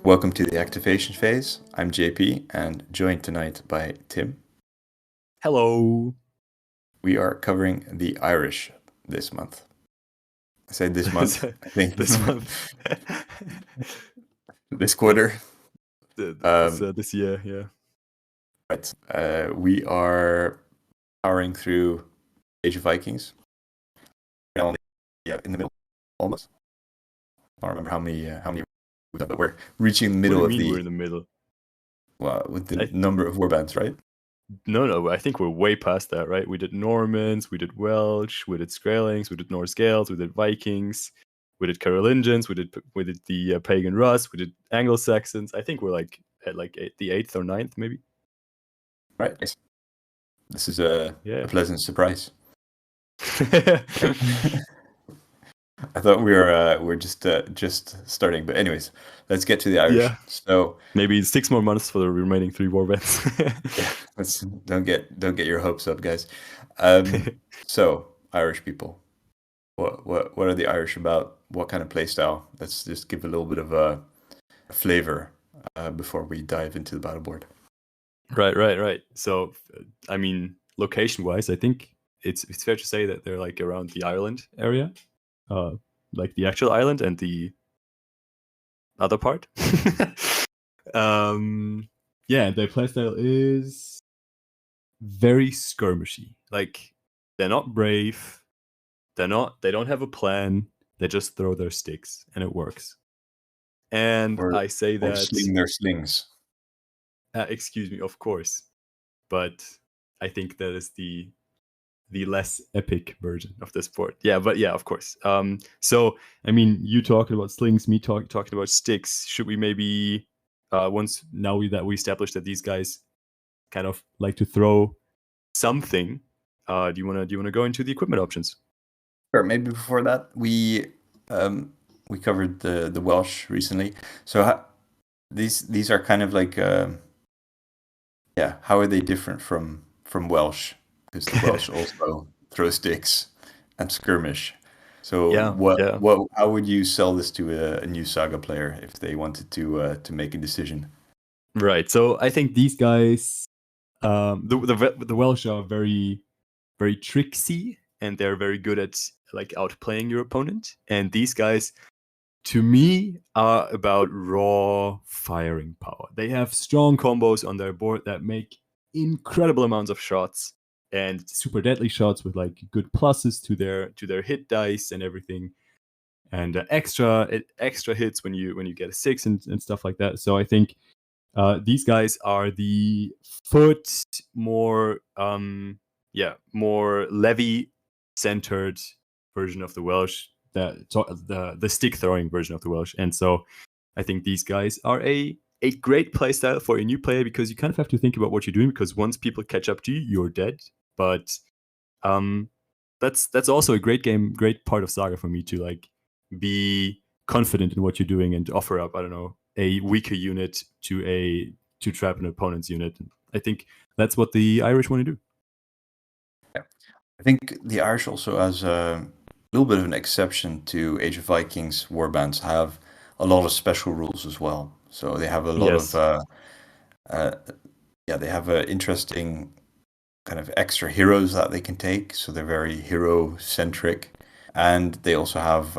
Welcome to the activation phase. I'm JP and joined tonight by Tim. Hello. We are covering the Irish this month. I say this month, I think This month. this quarter. This year, yeah. Right. We are powering through Age of Vikings. We're only in the middle, almost. I don't remember how many, but we're reaching the middle What of do you mean the. we're in the middle? Well, with the number of warbands, right? No, I think we're way past that, right? We did Normans, we did Welsh, we did Skrellings, we did Norse Gaels, we did Vikings, we did Carolingians, we did the Pagan Rus, we did Anglo-Saxons. I think we're like at the 8th or 9th, maybe. Right. This is a pleasant surprise. I thought we were just starting, but anyways, let's get to the Irish. Yeah. So maybe 6 more months for the remaining 3 warbands. Don't get your hopes up, guys. So Irish people, what are the Irish about? What kind of playstyle? Let's just give a little bit of a flavor before we dive into the battle board. Right. So, I mean, location-wise, I think it's fair to say that they're like around the Ireland area, like the actual island and the other part. Their playstyle is very skirmishy. Like, they're not brave. They don't have a plan. They just throw their sticks, and it works. And I say that sling their slings. Excuse me, of course, but I think that is the less epic version of the sport. Yeah, but yeah, of course. So I mean, you talking about slings, me talking about sticks. Should we maybe once now that we established that these guys kind of like to throw something, do you wanna go into the equipment options? Sure. Maybe before that, we covered the Welsh recently. So these are kind of like how are they different from Welsh? Because the Welsh also throw sticks and skirmish. So how would you sell this to a new Saga player if they wanted to make a decision? Right. So I think these guys, the Welsh are very, very tricksy, and they're very good at like outplaying your opponent. And these guys, to me, are about raw firing power. They have strong combos on their board that make incredible amounts of shots and super deadly shots with like good pluses to their hit dice and everything, and extra hits when you get a 6 and stuff like that. So I think these guys are the foot more more levy centered version of the Welsh, the stick throwing version of the Welsh. And so I think these guys are a great playstyle for a new player, because you kind of have to think about what you're doing, because once people catch up to you, you're dead. But that's also a great part of Saga for me, to like be confident in what you're doing and offer up, I don't know, a weaker unit to trap an opponent's unit. I think that's what the Irish want to do. Yeah. I think the Irish also, as a little bit of an exception to Age of Vikings, warbands have a lot of special rules as well. So they have a lot of they have an interesting kind of extra heroes that they can take. So they're very hero centric, and they also have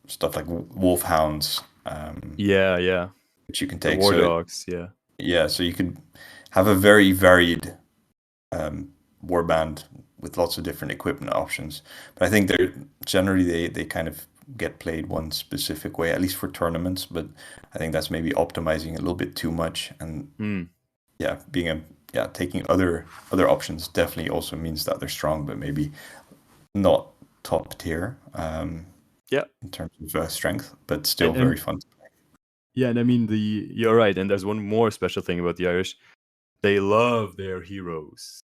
stuff like wolf hounds. Which you can take. The war dogs, so you can have a very varied warband with lots of different equipment options. But I think they're generally they kind of get played one specific way, at least for tournaments. But I think that's maybe optimizing a little bit too much. And taking other options definitely also means that they're strong, but maybe not top tier. In terms of strength, but still very fun to play. Yeah, and I mean you're right. And there's one more special thing about the Irish. They love their heroes.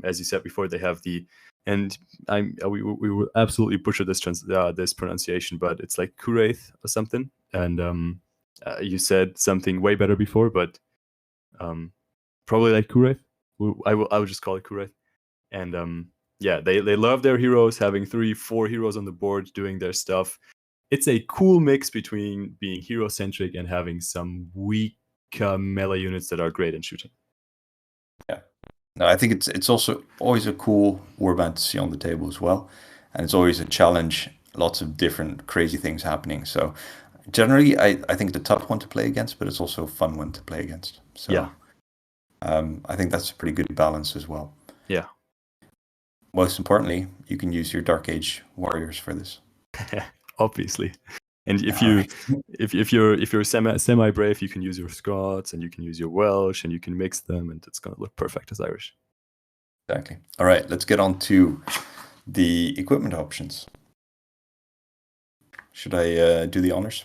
As you said before, they have we will absolutely butcher this pronunciation, but it's like Curaith or something. And you said something way better before, but probably like Curaith. I will just call it Curaith. And they love their heroes, having 3-4 heroes on the board doing their stuff. it's a cool mix between being hero centric and having some weak melee units that are great in shooting. Yeah, no, I think it's also always a cool warband to see on the table as well, and it's always a challenge. Lots of different crazy things happening. So generally, I think it's a tough one to play against, but it's also a fun one to play against. So yeah, I think that's a pretty good balance as well. Yeah. Most importantly, you can use your Dark Age warriors for this. Obviously. And if All you right. if you're semi brave, you can use your Scots and you can use your Welsh and you can mix them, and it's gonna look perfect as Irish. Exactly. All right, let's get on to the equipment options. Should I do the honors?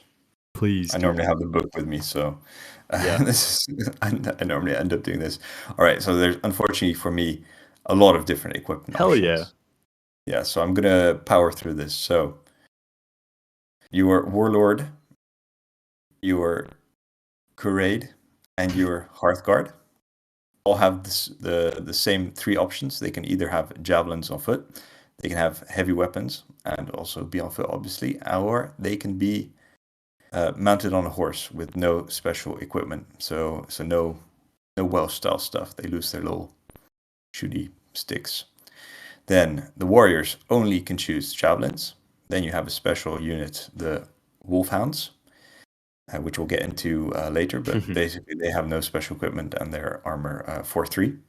Please. I normally have the book with me, so Yeah. this is I normally end up doing this. All right, so there's unfortunately for me a lot of different equipment Hell options. yeah. Yeah, so I'm gonna power through this. So your Warlord, your Cade, and your Hearthguard all have the same three options. They can either have javelins on foot, they can have heavy weapons, and also be on foot, obviously, or they can be mounted on a horse with no special equipment. So no Welsh style stuff. They lose their little shooty sticks. Then the warriors only can choose javelins. Then you have a special unit, the wolfhounds, which we'll get into later. But basically, they have no special equipment and their armor 4/3.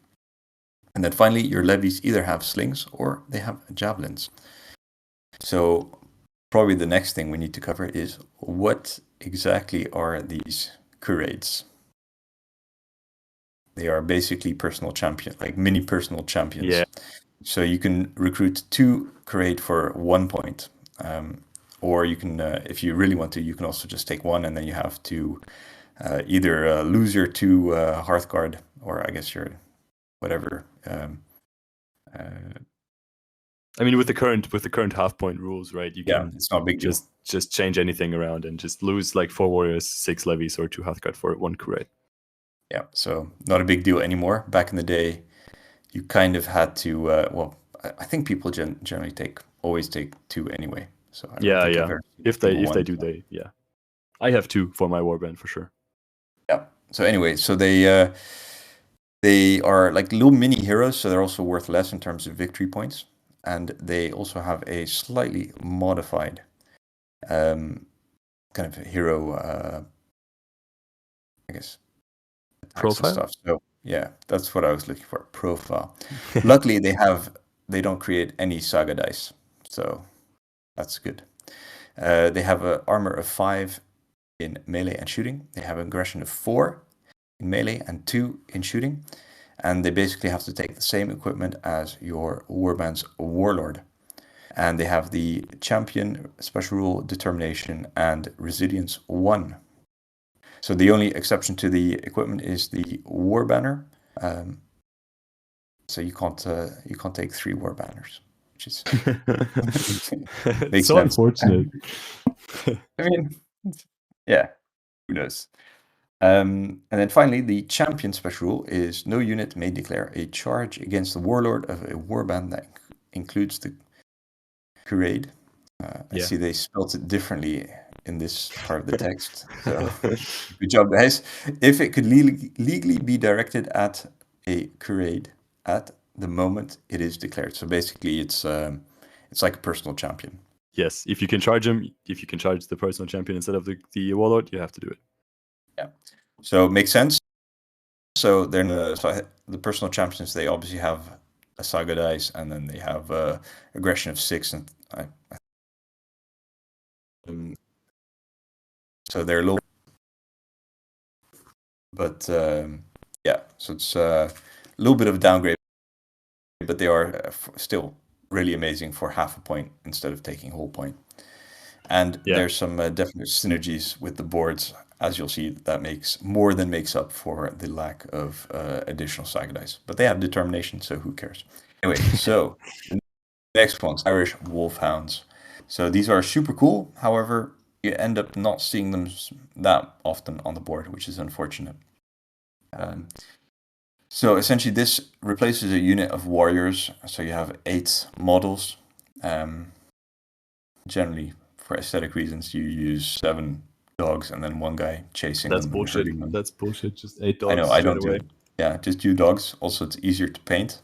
And then finally, your levies either have slings or they have javelins. So probably the next thing we need to cover is what exactly are these Cades? They are basically personal champion, like mini personal champions. Yeah. So you can recruit 2 Cade for 1 point. Or you can, if you really want to, you can also just take 1 and then you have to either lose your 2 Hearthguard or I guess your whatever. I mean, with the current half point rules, right? You can it's not a big deal. Just change anything around and just lose like 4 warriors, 6 levies, or 2 Hearthguard for 1 Cade. Yeah, so not a big deal anymore. Back in the day, you kind of had to. Well, I think people generally always take 2 anyway. So I don't think I've ever seen if they one, do, I have 2 for my warband for sure. Yeah. So anyway, so they are like little mini heroes, so they're also worth less in terms of victory points, and they also have a slightly modified kind of hero, I guess, profile stuff. So yeah, that's what I was looking for. Profile. Luckily, they don't create any Saga dice, so that's good. They have an armor of 5 in melee and shooting. They have aggression of 4 in melee and 2 in shooting. And they basically have to take the same equipment as your warband's warlord. And they have the champion, special rule, determination, and resilience 1. So the only exception to the equipment is the war banner. So you can't take 3 war banners, which is makes so sense. Unfortunate. I mean, yeah, who knows? And then finally, the champion special rule is no unit may declare a charge against the warlord of a warband that includes the Cade. I see they spelled it differently in this part of the text. So good job, guys. If it could legally be directed at a Cade at the moment it is declared. So basically, it's like a personal champion. Yes, if you can charge him, if you can charge the personal champion instead of the warlord, you have to do it. Yeah. So it makes sense. So they're the personal champions. They obviously have a Saga dice, and then they have aggression of 6, and so they're low. But yeah, so it's a little bit of a downgrade, but they are still really amazing for half a point instead of taking a whole point. And there's some definite synergies with the boards, as you'll see, that more than makes up for the lack of additional Saga dice. But they have determination, so who cares? Anyway, so the next one's Irish Wolfhounds. So these are super cool. However, you end up not seeing them that often on the board, which is unfortunate. So essentially, this replaces a unit of warriors. So you have 8 models, generally for aesthetic reasons, you use 7 dogs and then one guy chasing That's them and bullshit. hurting them. That's bullshit. Just 8 I know, dogs I straight don't do away. it. Yeah, just do dogs. Also, it's easier to paint.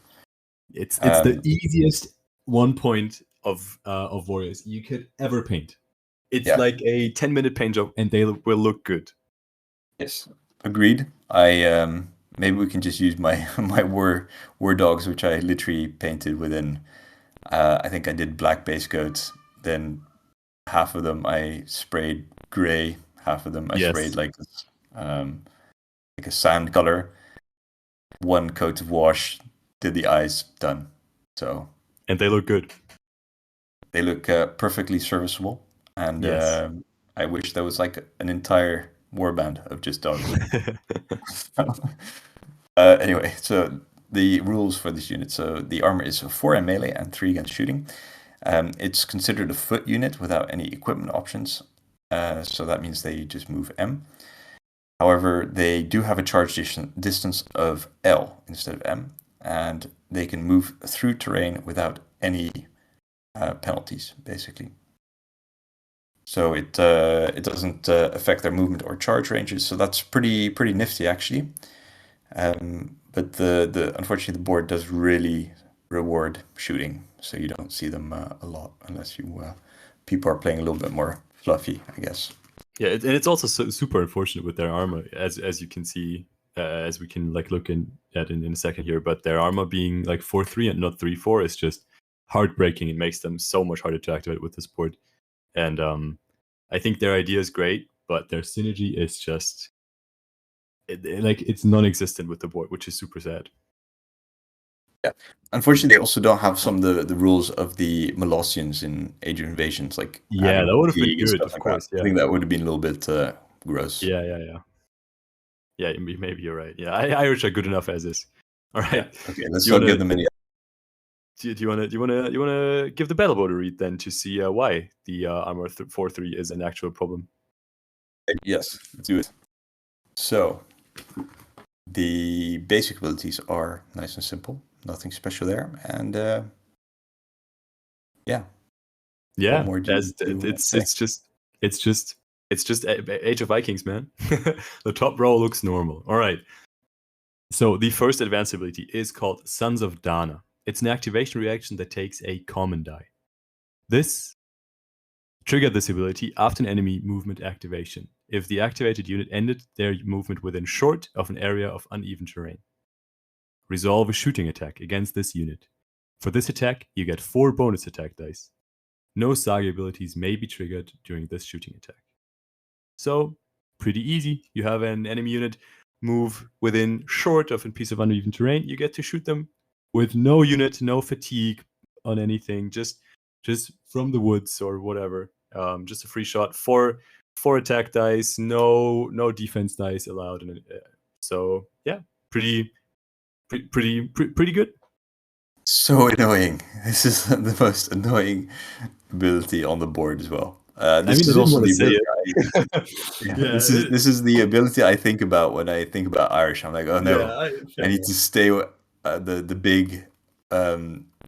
It's the easiest 1 point of warriors you could ever paint. It's like a 10-minute paint job, and they will look good. Yes, agreed. Maybe we can just use my my war dogs, which I literally painted within. I think I did black base coats. Then half of them I sprayed gray. Half of them I sprayed like a sand color. One coat of wash, did the eyes, done. So and they look good. They look perfectly serviceable, and I wish there was like an entire warband of just dogs. Anyway, so the rules for this unit. So the armor is 4 in melee and 3 against shooting. It's considered a foot unit without any equipment options. So that means they just move M. However, they do have a charge distance of L instead of M, and they can move through terrain without any penalties, basically. So it doesn't affect their movement or charge ranges. So that's pretty nifty, actually. But the unfortunately the board does really reward shooting, so you don't see them a lot unless you people are playing a little bit more fluffy, I guess. Yeah, and it's also super unfortunate with their armor, as you can see, as we can like look at in a second here. But their armor being like 4/3 and not 3/4 is just heartbreaking. It makes them so much harder to activate with this board. And I think their idea is great, but their synergy is just it's non-existent with the board, which is super sad. Yeah, unfortunately, they also don't have some of the rules of the Molossians in Age of Invasions, like that would have been good, of like course. I think that would have been a little bit gross. Yeah, maybe you're right. Yeah, Irish are good enough as is. All right. Yeah. Okay, let's not give them any. Do you want to give the battle board a read then to see why the armor 4/3 is an actual problem? Yes, let's do it. So the basic abilities are nice and simple, nothing special there, and yeah. What more do it's just Age of Vikings, man. The top row looks normal. All right. So the first advanced ability is called Sons of Dana. It's an activation reaction that takes a common die. This triggered this ability after an enemy movement activation, if the activated unit ended their movement within short of an area of uneven terrain. Resolve a shooting attack against this unit. For this attack, you get 4 bonus attack dice. No Saga abilities may be triggered during this shooting attack. So, pretty easy. You have an enemy unit move within short of a piece of uneven terrain, you get to shoot them with no unit, no fatigue on anything, just from the woods or whatever. Just a free shot. 4 attack dice, no defense dice allowed. So yeah, pretty good. So annoying. This is the most annoying ability on the board as well. This is also the ability this is the ability I think about when I think about Irish. I'm like, oh no, I need to stay. The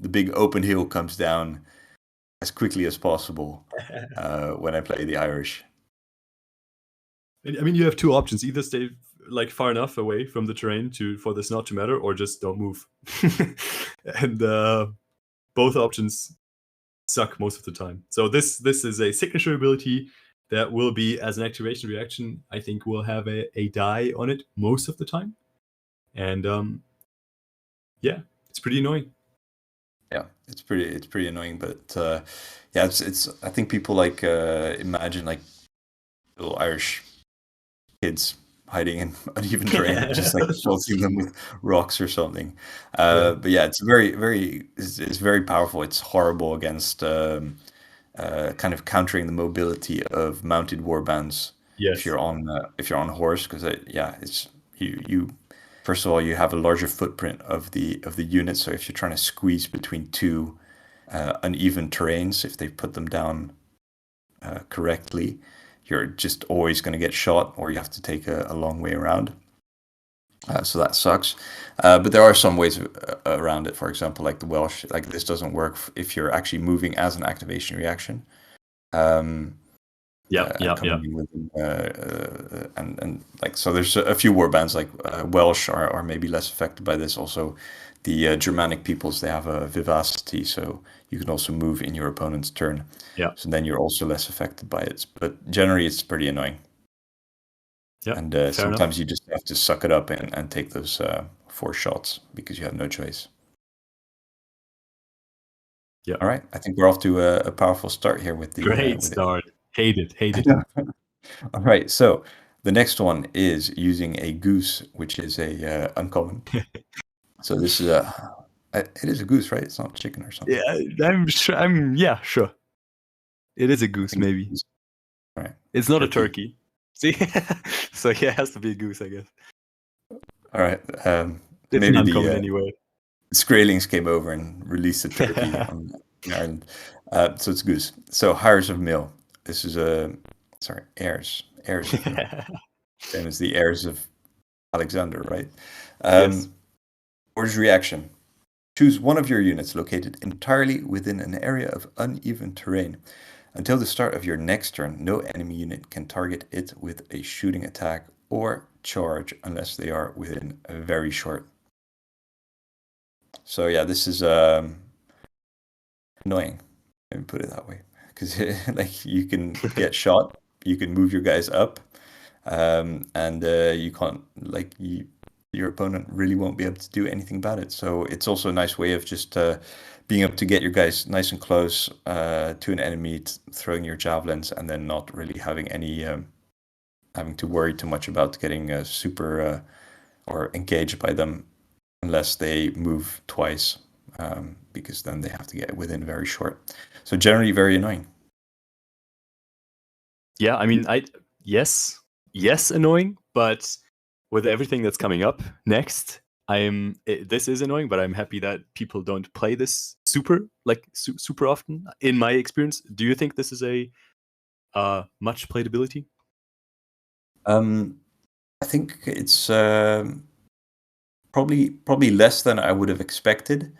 big open hill comes down as quickly as possible when I play the Irish. I mean, you have 2 options: either stay like far enough away from the terrain for this not to matter, or just don't move. And both options suck most of the time. So this is a signature ability that will be, as an activation reaction, I think will have a die on it most of the time. And yeah, it's pretty annoying. Yeah, it's pretty annoying, but yeah, it's I think people like imagine like little Irish kids hiding in uneven terrain, just like pelting them with rocks or something. But yeah, it's very powerful. It's horrible against kind of countering the mobility of mounted warbands. Yes. If you're on horse, because it's you. First of all, you have a larger footprint of the unit. So if you're trying to squeeze between 2 uneven terrains, if they put them down correctly, you're just always going to get shot, or you have to take a long way around. So that sucks. But there are some ways around it. For example, like the Welsh, like this doesn't work if you're actually moving as an activation reaction. And coming in within, and like, so there's a few warbands like Welsh are maybe less affected by this. Also, the Germanic peoples, they have a vivacity, so you can also move in your opponent's turn. Yeah. So then you're also less affected by it. But generally, it's pretty annoying. Yeah. And Fair sometimes enough. you just have to suck it up and take those 4 shots because you have no choice. Yeah. All right, I think we're off to a powerful start here with the Great with start. Hate it. All right, so the next one is using a goose, which is a uncommon. So this is it is a goose, right? It's not chicken or something. Yeah, I'm sure. Yeah, sure. It is a goose, maybe. All right. It's not a turkey. See, so yeah, it has to be a goose, I guess. All right. It's Maybe an the uncommon anyway. Skraelings came over and released a turkey on Ireland. So it's goose. So hires of Mill. This is heirs of Mill. Same as the heirs of Alexander, right? Yes. Order's reaction. Choose one of your units located entirely within an area of uneven terrain. Until the start of your next turn, no enemy unit can target it with a shooting attack or charge unless they are within a very short. So yeah, this is annoying. Let me put it that way, because like you can get shot, you can move your guys up, and you can't your opponent really won't be able to do anything about it. So it's also a nice way of just being able to get your guys nice and close to an enemy, throwing your javelins, and then not really having any having to worry too much about getting super or engaged by them unless they move twice, because then they have to get within very short. So generally very annoying. Yeah, I mean, yes, annoying, but with everything that's coming up next, this is annoying, but I'm happy that people don't play this super often. In my experience, do you think this is a much played ability? I think it's probably less than I would have expected.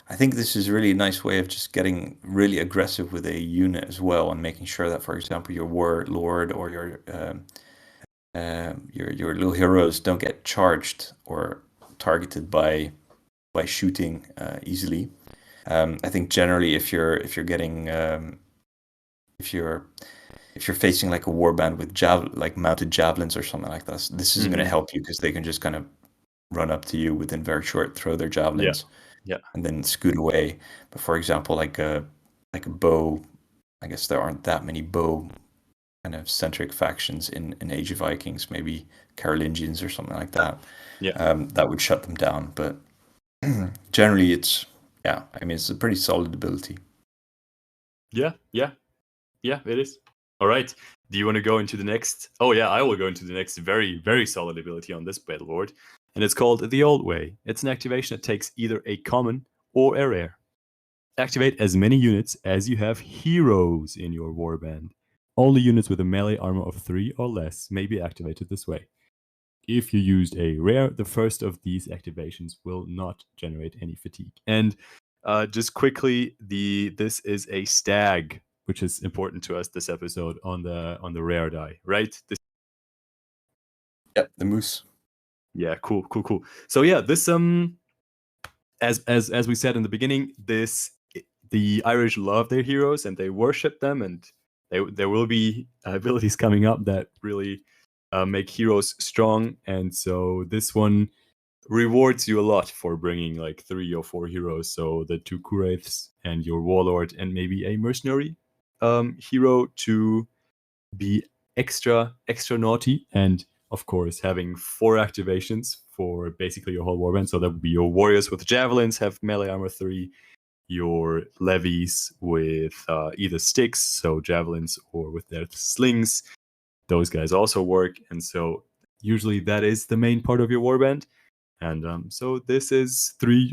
I think this is really a nice way of just getting really aggressive with a unit as well, and making sure that, for example, your warlord or your little heroes don't get charged or targeted by shooting easily. I think generally, if you're getting if you're facing like a warband with like mounted javelins or something like this, this isn't going to help you because they can just kind of run up to you within very short, throw their javelins, and then scoot away. But for example, like a bow, I guess there aren't that many bow kind of centric factions in Age of Vikings, maybe Carolingians or something like that. That would shut them down. But generally, it's I mean, it's a pretty solid ability. Yeah, it is. All right. Do you want to go into the next? Oh yeah, I will go into the next very, very solid ability on this battle board, and it's called the Old Way. It's an activation that takes either a common or a rare. Activate as many units as you have heroes in your warband. Only units with a melee armor of 3 or less may be activated this way. If you used a rare, the first of these activations will not generate any fatigue. And just quickly, this is a stag, which is important to us this episode on the rare die, right? Yep, the moose. Yeah, cool. So yeah, this as we said in the beginning, the Irish love their heroes and they worship them, and there will be abilities coming up that really make heroes strong, and so this one rewards you a lot for bringing like 3 or 4 heroes. So the 2 Curaiths and your warlord and maybe a mercenary hero to be extra naughty, and of course having 4 activations for basically your whole warband. So that would be your warriors with javelins have melee armor 3, your levies with either sticks, so javelins, or with their slings. Those guys also work, and so usually that is the main part of your warband. And so this is 3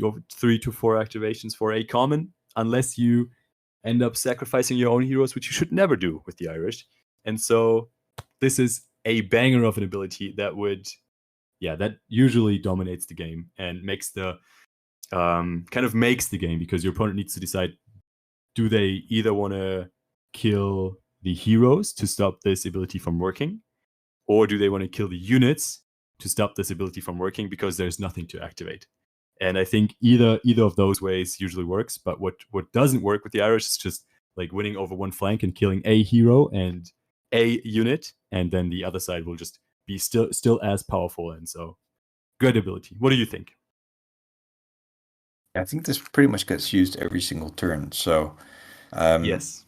to 4 activations for a common, unless you end up sacrificing your own heroes, which you should never do with the Irish. And so this is a banger of an ability that usually dominates the game and makes the makes the game, because your opponent needs to decide, do they either want to kill the heroes to stop this ability from working, or do they want to kill the units to stop this ability from working because there's nothing to activate? And I think either of those ways usually works. But what doesn't work with the Irish is just like winning over one flank and killing a hero and a unit, and then the other side will just be still as powerful. And so, good ability. What do you think? I think this pretty much gets used every single turn. So Yes.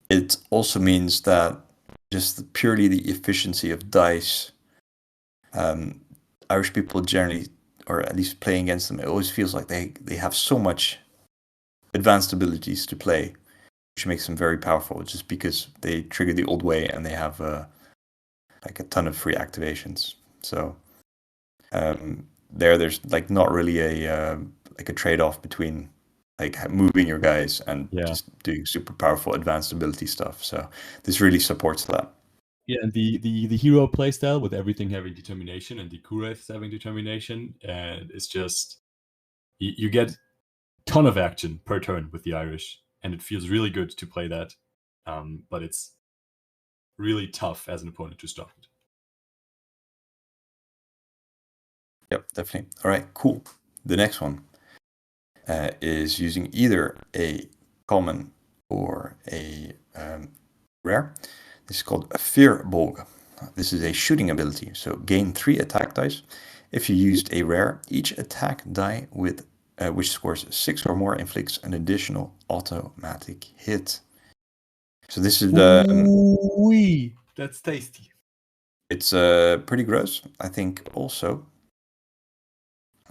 it also means that just purely the efficiency of dice, Irish people generally, or at least playing against them, it always feels like they have so much advanced abilities to play, which makes them very powerful. Just because they trigger the old way and they have like a ton of free activations. So there's like not really a like a trade-off between like moving your guys and just doing super powerful advanced ability stuff. So this really supports that. Yeah, and the hero playstyle with everything having determination and the Kureth having determination, and it's just you get ton of action per turn with the Irish, and it feels really good to play that. But it's really tough as an opponent to stop it. Yep, definitely. All right, cool. The next one is using either a common or a rare. This is called a Fear Bolg. This is a shooting ability, so gain 3 attack dice. If you used a rare, each attack die with which scores 6 or more inflicts an additional automatic hit. So this is the. Ooh, that's tasty. It's pretty gross. I think also.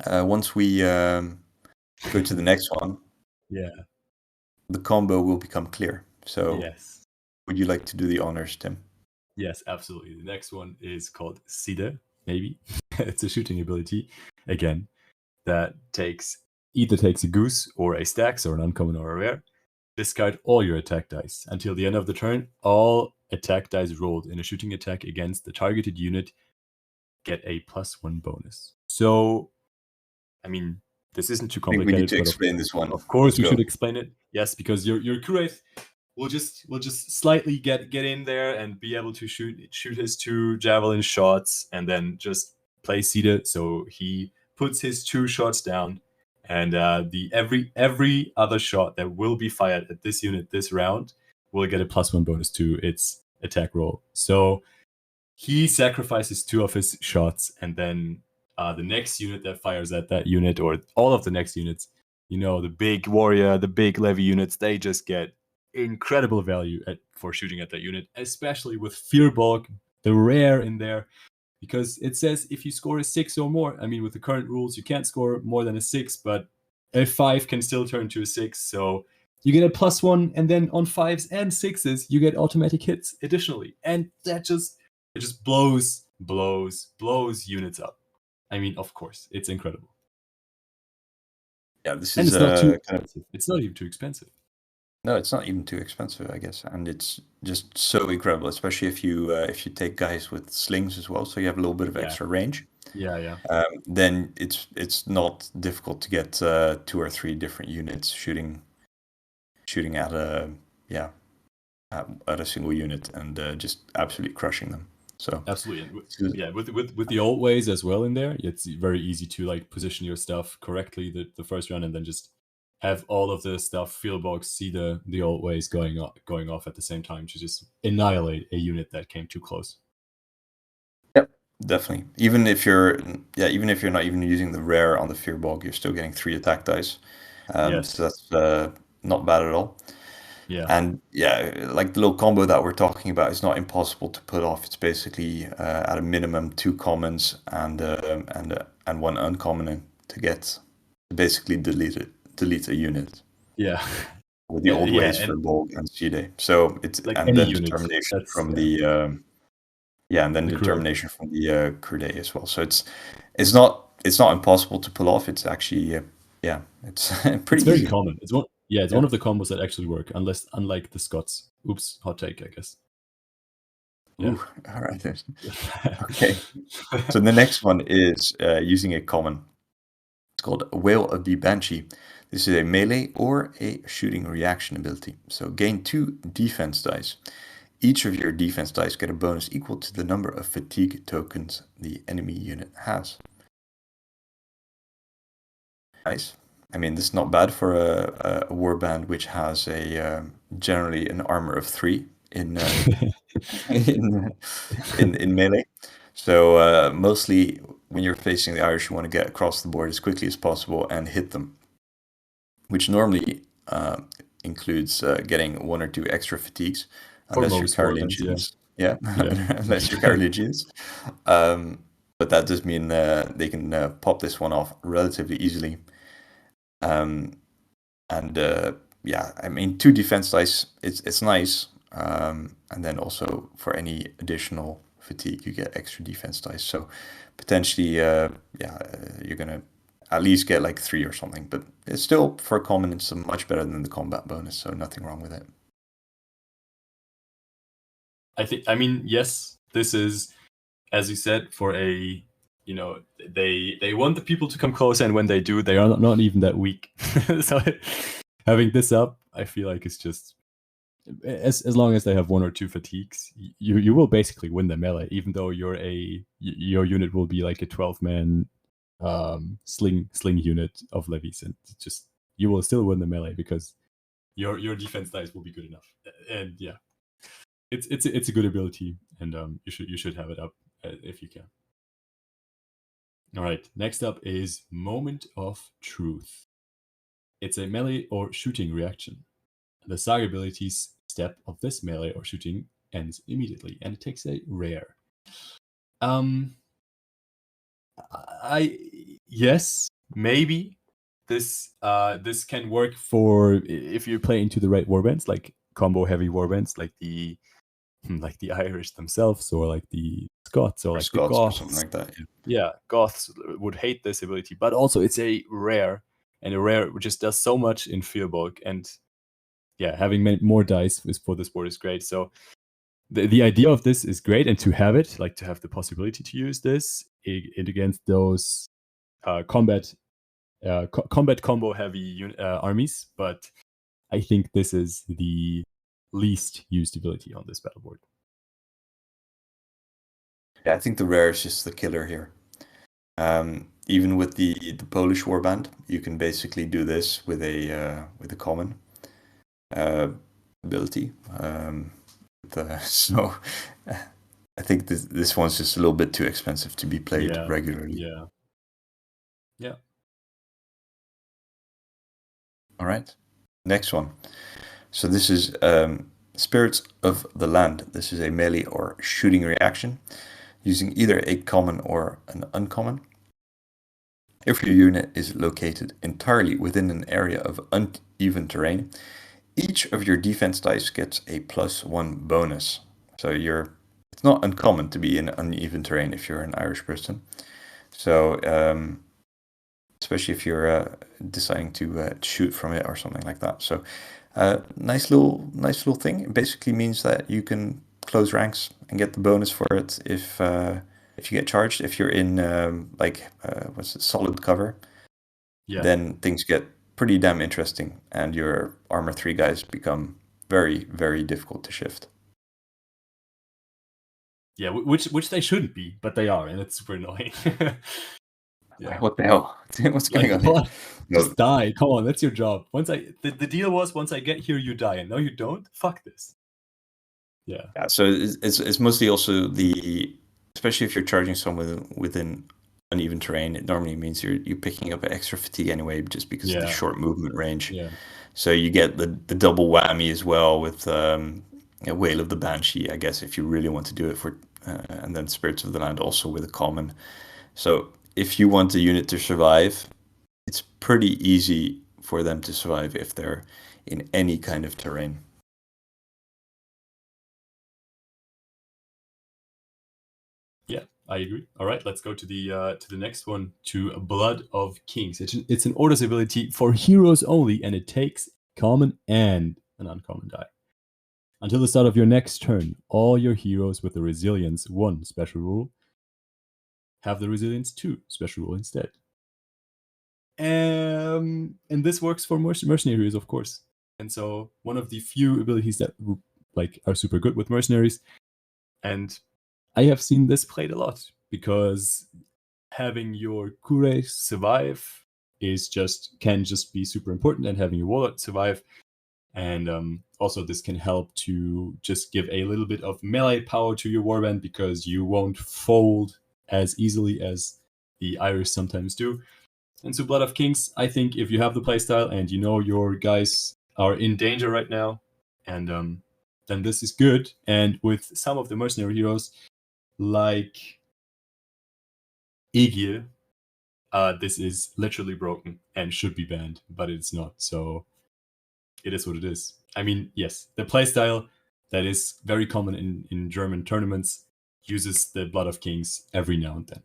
Once we go to the next one, the combo will become clear. So, yes, would you like to do the honors, Tim? Yes, absolutely. The next one is called Cade, maybe. It's a shooting ability, again, that either takes a goose or a stacks or an uncommon or a rare. Discard all your attack dice. Until the end of the turn, all attack dice rolled in a shooting attack against the targeted unit get a +1 bonus. So, I mean, this isn't too complicated. I think we need to explain this one. Of course, we should explain it. Yes, because your Kureth will just slightly get in there and be able to shoot his 2 javelin shots, and then just play Cade. So he puts his 2 shots down, and the every other shot that will be fired at this unit this round will get a +1 bonus to its attack roll. So he sacrifices 2 of his shots, and then the next unit that fires at that unit, or all of the next units, the big warrior, the big levy units, they just get incredible value for shooting at that unit, especially with Fearbolg, the rare in there, because it says if you score a 6 or more. I mean, with the current rules, you can't score more than a 6, but a 5 can still turn to a 6. So you get a +1, and then on 5s and 6s, you get automatic hits additionally, and that just blows units up. I mean, of course, it's incredible. Yeah, this and is it's not too expensive. It's not even too expensive. No, it's not even too expensive, I guess, and it's just so incredible, especially if you take guys with slings as well, so you have a little bit of extra range. Yeah. Then it's not difficult to get 2 or 3 different units shooting at a single unit and just absolutely crushing them. So absolutely, with the old ways as well in there, it's very easy to like position your stuff correctly the first round, and then just have all of the stuff Fearbolg see the old ways going off at the same time to just annihilate a unit that came too close. Yep, definitely. Even if you're not even using the rare on the Fearbolg, you're still getting 3 attack dice. So that's not bad at all. Yeah. And like the little combo that we're talking about is not impossible to put off. It's basically at a minimum 2 commons and 1 uncommon to get to basically delete a unit. Yeah. With the old ways for Bolg and Cade. So it's like and then determination from the and then determination from the Cade as well. So it's not impossible to pull off. It's actually it's pretty it's very easy. common. It's one of the combos that actually work, unlike the Scots. Oops, hot take, I guess. Yeah. Ooh, all right. Okay. So the next one is using a common. It's called Whale of the Banshee. This is a melee or a shooting reaction ability. So gain 2 defense dice. each of your defense dice get a bonus equal to the number of fatigue tokens the enemy unit has. Nice. I mean, this is not bad for a warband which has generally an armor of 3 in in melee. So mostly when you're facing the Irish, you want to get across the board as quickly as possible and hit them, which normally includes getting 1 or 2 extra fatigues, unless you're Carolingians. Yeah, unless you're Carolingians. But that does mean they can pop this one off relatively easily. Yeah, I mean, 2 defense dice, it's nice. And then also for any additional fatigue, you get extra defense dice. So potentially, you're gonna at least get like 3 or something. But it's still, for common, it's much better than the combat bonus. So nothing wrong with it. I mean, yes, this is, as you said, for a, they want the people to come closer, and when they do, they are not even that weak. So having this up, I feel like it's just, as long as they have 1 or 2 fatigues, you will basically win the melee, even though your unit will be like a 12-man sling unit of levies, and just you will still win the melee because your defense dice will be good enough. And yeah, it's a good ability, and you should have it up if you can. All right, next up is Moment of Truth. It's a melee or shooting reaction. The Saga ability's step of this melee or shooting ends immediately, and it takes a rare. Yes, maybe this can work for if you play into the right warbands, like combo heavy warbands, like the Irish themselves, or like the Scots, or like Scots, the Goths, or something like that. Yeah, Goths would hate this ability, but also it's a rare, and a rare just does so much in field bulk, and yeah, having more dice for this board is great. So the idea of this is great, and to have it, like to have the possibility to use this it against those combat combo heavy armies, but I think this is the least used ability on this battle board. Yeah, I think the rare is just the killer here. Even with the Polish warband, you can basically do this with a common ability. So I think this one's just a little bit too expensive to be played regularly. Yeah. All right, next one. So this is Spirits of the Land. This is a melee or shooting reaction using either a common or an uncommon. If your unit is located entirely within an area of uneven terrain, each of your defense dice gets a +1 bonus. So it's not uncommon to be in uneven terrain if you're an Irish person. So especially if you're deciding to shoot from it or something like that. So nice little thing. It basically means that you can close ranks and get the bonus for it if you get charged. If you're in solid cover, then things get pretty damn interesting, and your armor 3 guys become very, very difficult to shift. Yeah, which they shouldn't be, but they are, and it's super annoying. Yeah. What the hell? What's going on here? Just die. Come on, that's your job. The deal was, once I get here, you die, and no, you don't. Fuck this. Yeah. So it's mostly also especially if you're charging someone within uneven terrain, it normally means you're picking up an extra fatigue anyway, just because of the short movement range. Yeah. So you get the double whammy as well with Wail of the Banshee, I guess, if you really want to do it for, and then Spirits of the Land also with a common. So if you want the unit to survive, it's pretty easy for them to survive if they're in any kind of terrain. Yeah, I agree. All right, let's go to the next one, to Blood of Kings. It's an orders ability for heroes only, and it takes common and an uncommon die. Until the start of your next turn, all your heroes with the Resilience 1 special rule have the Resilience 2 special rule instead. And this works for mercenary heroes, of course. And so one of the few abilities that are super good with mercenaries. And I have seen this played a lot because having your Kure survive can just be super important, and having your Warlord survive. And also this can help to just give a little bit of melee power to your warband, because you won't fold as easily as the Irish sometimes do. And so Blood of Kings, I think if you have the playstyle and you know your guys are in danger right now, and then this is good. And with some of the mercenary heroes, like Aegir, this is literally broken and should be banned, but it's not. So it is what it is. I mean, yes, the playstyle that is very common in German tournaments uses the Blood of Kings every now and then.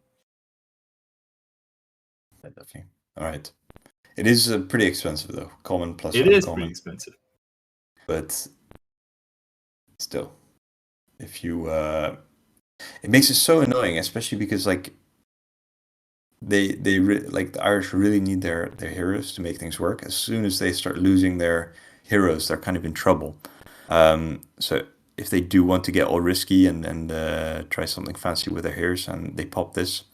Definitely. All right. It is pretty expensive though. Common plus it uncommon. Is pretty expensive. But still, if you, it makes it so annoying, especially because like like the Irish really need their heroes to make things work. As soon as they start losing their heroes, they're kind of in trouble. So if they do want to get all risky and try something fancy with their heroes and they pop this,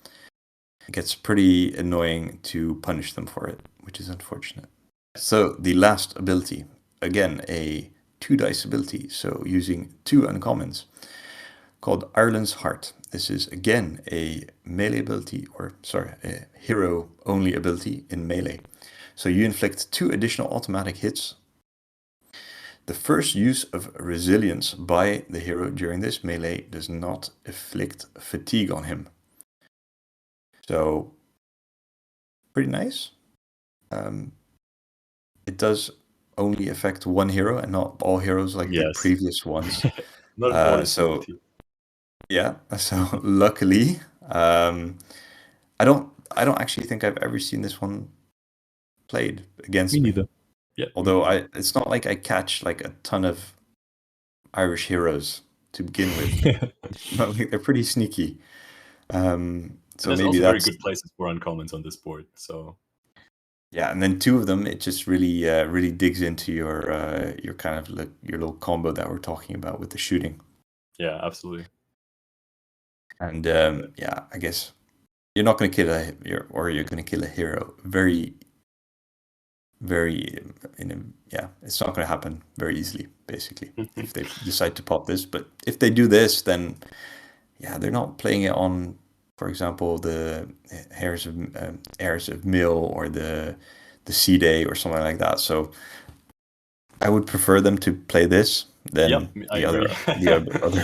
it gets pretty annoying to punish them for it, which is unfortunate. So the last ability, again, a 2-dice ability, so using 2 uncommons, called Ireland's Heart. This is again a melee ability, a hero-only ability in melee. So you inflict 2 additional automatic hits. The first use of resilience by the hero during this melee does not inflict fatigue on him. So, pretty nice. It does only affect one hero and not all heroes like the previous ones. Not affordability. Yeah, so luckily, I don't actually think I've ever seen this one played against me. Me neither. Yeah. Although it's not like I catch like a ton of Irish heroes to begin with. They're pretty sneaky. So there's maybe also that's very good places for uncommons on this board. So yeah, and then 2 of them, it just really really digs into your kind of your little combo that we're talking about with the shooting. Yeah, absolutely. And yeah, I guess you're not going to kill you're going to kill a hero very it's not going to happen very easily, basically, if they decide to pop this. But if they do this, then yeah, they're not playing it on, for example, the heirs of Mill or the Sea Day or something like that. So I would prefer them to play this than the other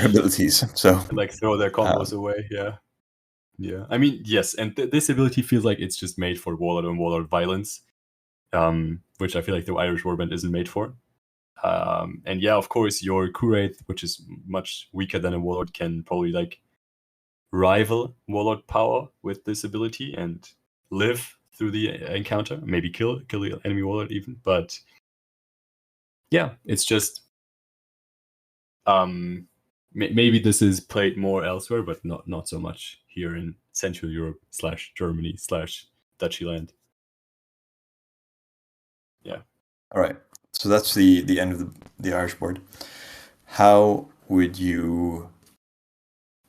abilities. So like throw their combos away. Yeah. I mean, yes, and this ability feels like it's just made for Warlord and Warlord violence, which I feel like the Irish Warband isn't made for. And yeah, of course, your Curate, which is much weaker than a Warlord, can probably like rival Warlord power with this ability and live through the encounter, maybe kill the enemy Warlord even. But yeah, it's just maybe this is played more elsewhere, but not so much here in Central Europe / Germany / Dutchy land. Yeah. All right. So that's the end of the Irish board. How would you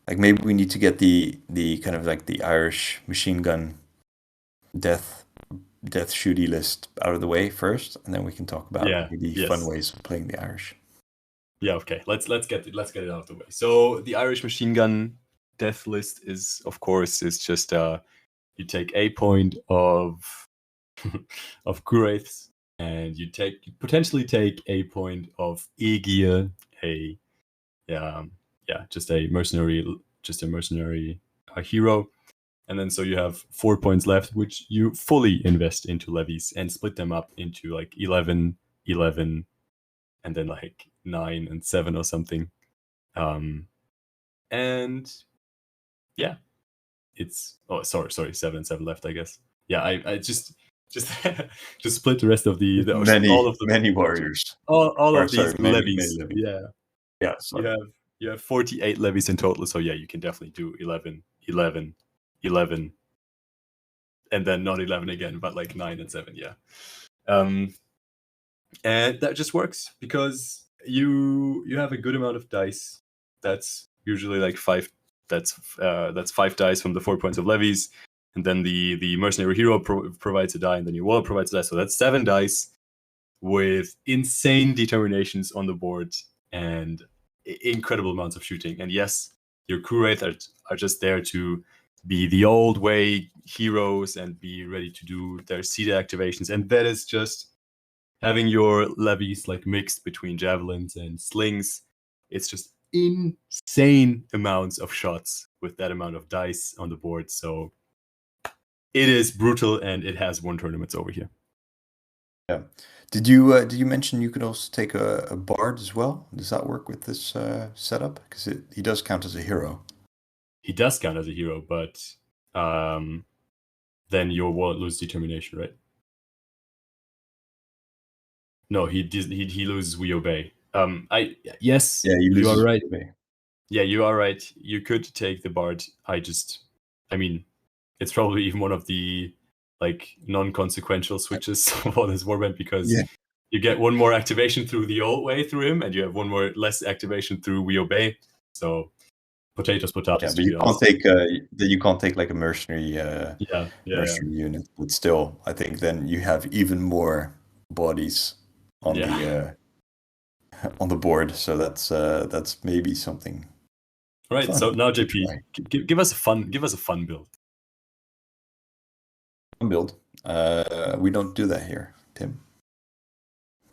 like? Maybe we need to get the kind of like the Irish machine gun death shooty list out of the way first, and then we can talk about maybe fun ways of playing the Irish. Yeah, okay. Let's get it out of the way. So the Irish machine gun death list is, of course, just you take a point of Curates, and you potentially take a point of Aegir, just a mercenary hero. And then so you have 4 points left, which you fully invest into levies and split them up into like 11, and then like 9 and 7 or something. And yeah, it's 7 and 7 left, I guess. Yeah, I just split the rest of many warriors. All of these levies. Many levies. Yeah. You have 48 levies in total, so yeah, you can definitely do 11, and then not 11 again, but like 9 and 7. Yeah. And that just works because you have a good amount of dice. That's usually like 5. That's 5 dice from the 4 points of levies, and then the mercenary hero provides a die, and then your warlord provides a die. So that's 7 dice with insane determinations on the board and incredible amounts of shooting. And yes, your crew wraith are just there to be the old way heroes and be ready to do their Cade activations, and that is just having your levies like mixed between javelins and slings. It's just insane amounts of shots with that amount of dice on the board. So it is brutal, and it has won tournaments over here. Yeah. Did you mention you could also take a bard as well? Does that work with this setup? Because he does count as a hero. He does count as a hero, but then your warlord loses determination, right? No, he loses we obey. Yes, Yeah, he you are loses right. obey. Yeah, you are right. You could take the bard. I mean, it's probably even one of the like non-consequential switches for this warband, because Yeah. you get one more activation through the old way through him, and you have one more less activation through we obey. So potatoes, Yeah, but to be honest. you can't take like a mercenary Yeah. mercenary unit. But still, I think then you have even more bodies on Yeah. on the board. So that's maybe something Right. fun So now, to JP, try. give us a fun build. Build. We don't do that here, Tim.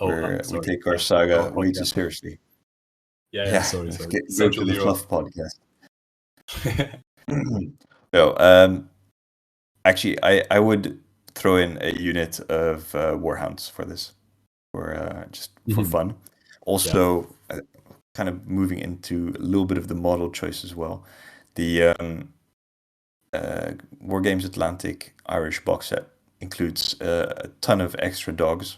Oh, We sorry. take our Yeah, saga our way too podcast. seriously. Yeah. Yeah, Sorry. let's go to Central the Europe. fluff podcast. No, actually, I would throw in a unit of warhounds for this, for just for fun. Also, kind of moving into a little bit of the model choice as well. The War Games Atlantic Irish box set includes a ton of extra dogs.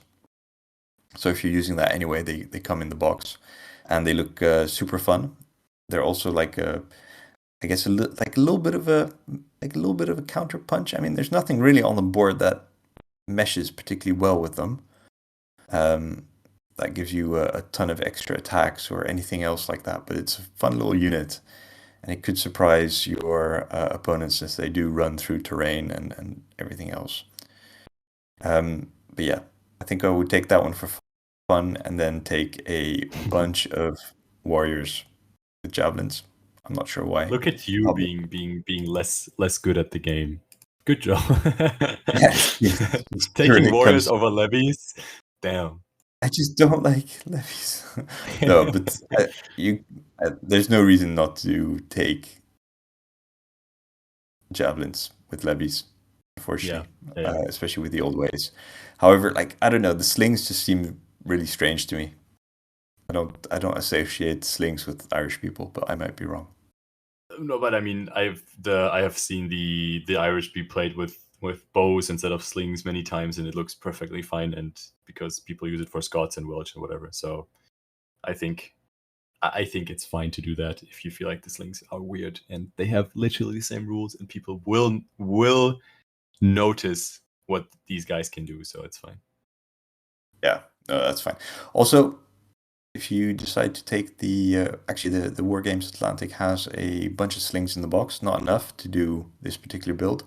So if you're using that anyway, they come in the box, and they look super fun. They're also like I guess like a little bit of a counter punch. I mean, there's nothing really on the board that meshes particularly well with them. That gives you a ton of extra attacks or anything else like that. But it's a fun little unit, and it could surprise your opponents as they do run through terrain and everything else. But yeah, I think I would take that one for fun, and then take a bunch of warriors with javelins. I'm not sure why. Look at you Probably. being less good at the game. Good job. Yes, it's Taking when it warriors comes. over levies. Damn. I just don't like levies. No, but there's no reason not to take javelins with levies, Yeah. unfortunately, especially with the old ways. However, like I don't know, the slings just seem really strange to me. I don't associate slings with Irish people, but I might be wrong. No, but I mean, I have seen the Irish be played with bows instead of slings many times, and it looks perfectly fine. And because people use it for Scots and Welsh and whatever, so I think it's fine to do that if you feel like the slings are weird and they have literally the same rules, and people will notice what these guys can do. So it's fine. Yeah, no, that's fine. Also, if you decide to take the War Games Atlantic has a bunch of slings in the box, not enough to do this particular build.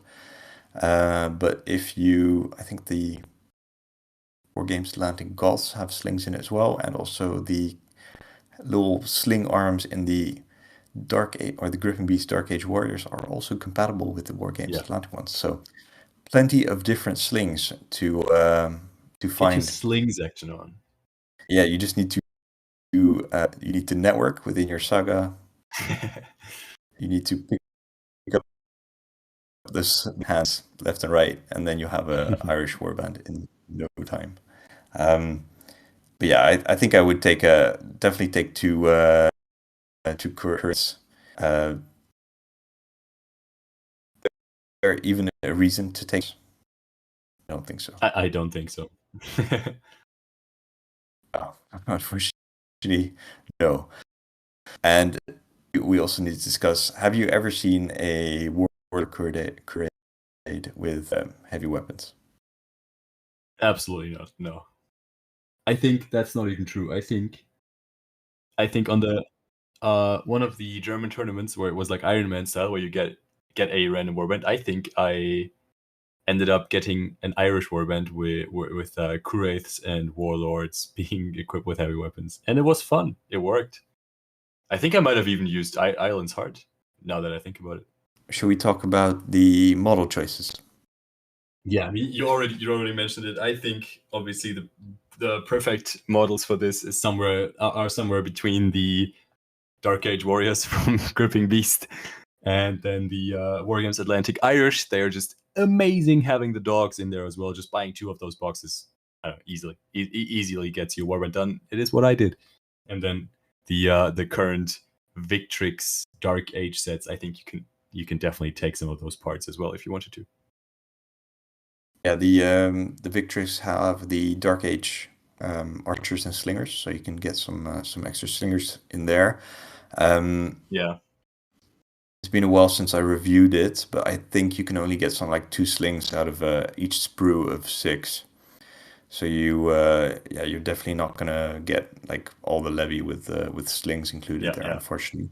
But I think the War Games Atlantic Goths have slings in it as well, and also the little sling arms in the Dark Age or the Griffin Beast Dark Age Warriors are also compatible with the War Games Atlantic ones. So plenty of different slings to Get your find. slings action on. Yeah, you just need to network within your saga. You need to pick up this hands left and right, and then you have a Irish warband in no time. But yeah, I think I would definitely take two currents. There even a reason to take? I don't think so. I don't think so. Oh, unfortunately, no. And we also need to discuss: have you ever seen a warlord crusade with heavy weapons? Absolutely not. No. I think that's not even true. I think I think on the one of the German tournaments where it was like Iron Man style, where you get a random warband. I think I ended up getting an Irish warband with Curaiths and Warlords being equipped with heavy weapons, and it was fun. It worked. I think I might have even used Island's Heart, now that I think about it. Should we talk about the model choices? Yeah, I mean, you already mentioned it. I think obviously the perfect models for this are somewhere between the Dark Age Warriors from Gripping Beast and then the Wargames Atlantic Irish. They are just amazing having the dogs in there as well. Just buying 2 of those boxes easily gets you warband done. It is what I did. And then the current Victrix Dark Age sets, I think you can definitely take some of those parts as well if you wanted to. Yeah, the Victrix have the Dark Age archers and slingers, so you can get some extra slingers in there. Yeah. It's been a while since I reviewed it, but I think you can only get some like 2 slings out of each sprue of 6. So you're definitely not gonna get like all the levy with slings included there, unfortunately.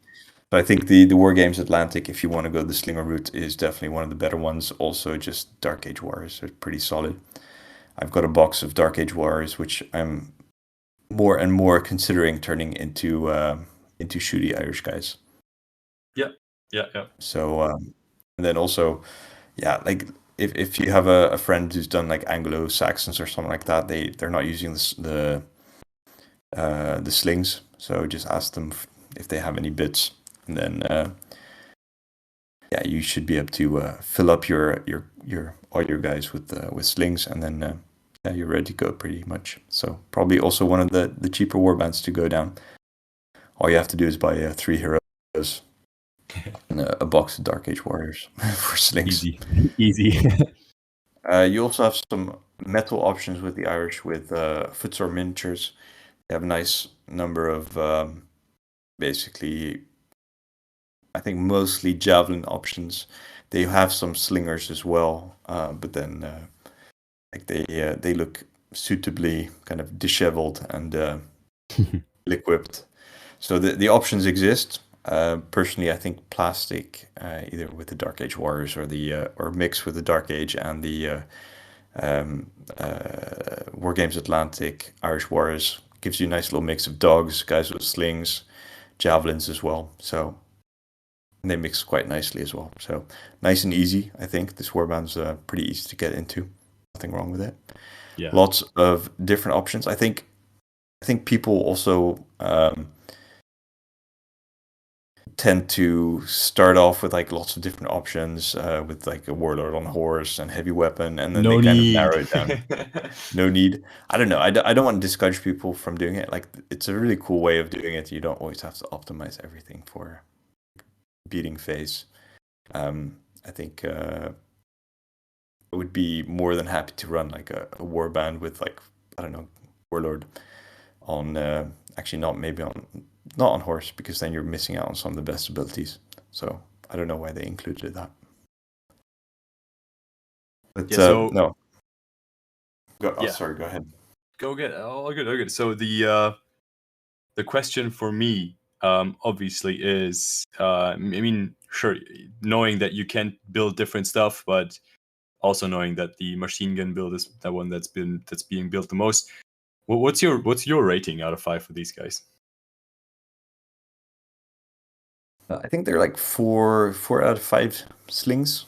But I think the War Games Atlantic, if you want to go the slinger route, is definitely one of the better ones. Also, just Dark Age Warriors are pretty solid. I've got a box of Dark Age Warriors, which I'm more and more considering turning into shooty Irish guys. Yeah. So and then also, yeah, like if you have a friend who's done like Anglo-Saxons or something like that, they're not using the slings. So just ask them if they have any bits, and then yeah, you should be able to fill up your all your guys with slings, and then yeah, you're ready to go pretty much. So probably also one of the cheaper warbands to go down. All you have to do is buy 3 heroes and a box of Dark Age Warriors for slings. Easy. You also have some metal options with the Irish with footsore miniatures. They have a nice number of basically, I think mostly javelin options. They have some slingers as well, but then like they look suitably kind of disheveled and ill-equipped. So the options exist. Personally, I think plastic, either with the Dark Age Warriors or or mix with the Dark Age and the War Games Atlantic Irish Warriors, gives you a nice little mix of dogs, guys with slings, javelins as well. So they mix quite nicely as well. So nice and easy. I think this warband's pretty easy to get into. Nothing wrong with it. Yeah. Lots of different options. I think people also tend to start off with like lots of different options with like a warlord on a horse and heavy weapon, and then they kind of narrow it down. No need. I don't know. I don't want to discourage people from doing it. Like, it's a really cool way of doing it. You don't always have to optimize everything for beating phase. I think I would be more than happy to run like a warband with like, I don't know, warlord on actually not on horse, because then you're missing out on some of the best abilities. So I don't know why they included that. But no. Sorry, go ahead. Go get all good. So the question for me, obviously, is I mean, sure, knowing that you can build different stuff, but also knowing that the machine gun build is the one that's being built the most. What's your rating out of 5 for these guys? I think they're like 4 out of 5 slings.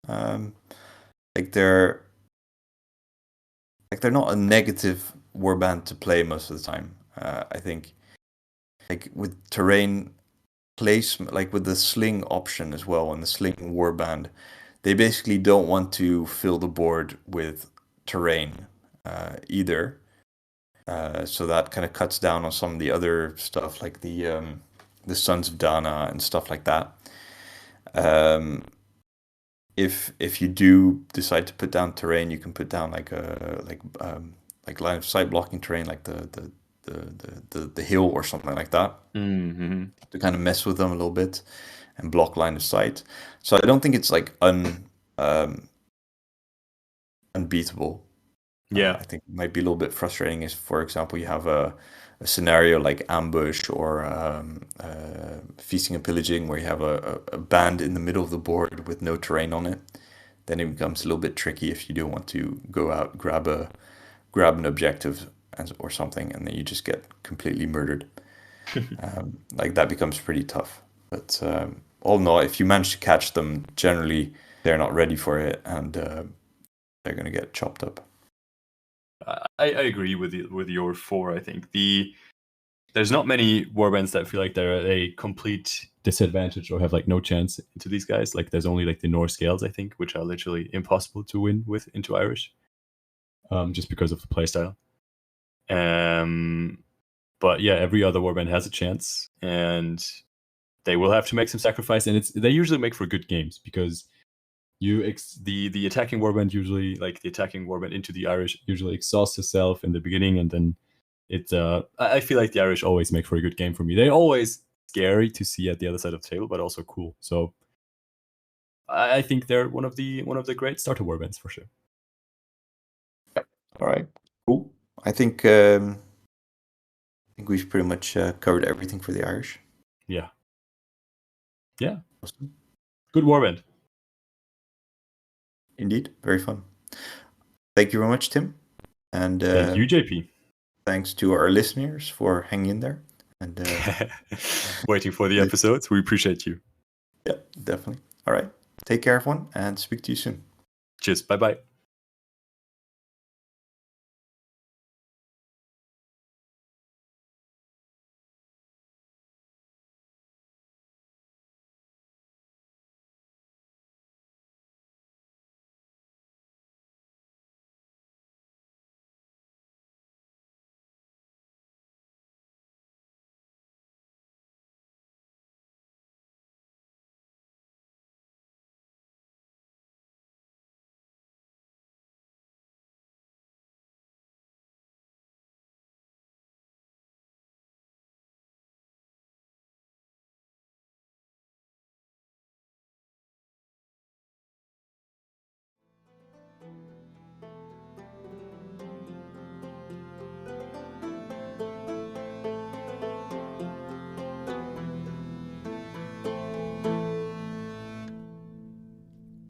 Like they're not a negative warband to play most of the time. I think like with terrain placement, like with the sling option as well, and the sling warband, they basically don't want to fill the board with terrain either. So that kind of cuts down on some of the other stuff, like the Sons of Dana and stuff like that. If you do decide to put down terrain, you can put down like line of sight blocking terrain, like the hill or something like that, to kind of mess with them a little bit and block line of sight. So I don't think it's like unbeatable. Yeah. I think it might be a little bit frustrating if, for example, you have a a scenario like ambush or feasting and pillaging, where you have a band in the middle of the board with no terrain on it, then it becomes a little bit tricky if you do want to go out, grab an objective or something, and then you just get completely murdered. Like that becomes pretty tough. But all in all, if you manage to catch them, generally they're not ready for it, and they're going to get chopped up. I agree with your 4. I think there's not many warbands that feel like they're a complete disadvantage or have like no chance into these guys. Like there's only like the Norse Scales, I think, which are literally impossible to win with into Irish, just because of the playstyle. But yeah, every other warband has a chance, and they will have to make some sacrifice. And they usually make for good games because the attacking warband usually, like the attacking warband into the Irish, usually exhausts itself in the beginning, and then I feel like the Irish always make for a good game for me. They're always scary to see at the other side of the table, but also cool. So I think they're one of the great starter warbands for sure. All right, cool. I think we've pretty much covered everything for the Irish. Yeah. Awesome. Good warband. Indeed, very fun. Thank you very much, Tim. And thank you, JP. Thanks to our listeners for hanging in there and waiting for the episodes. We appreciate you. Yeah, definitely. All right. Take care, everyone, and speak to you soon. Cheers. Bye-bye.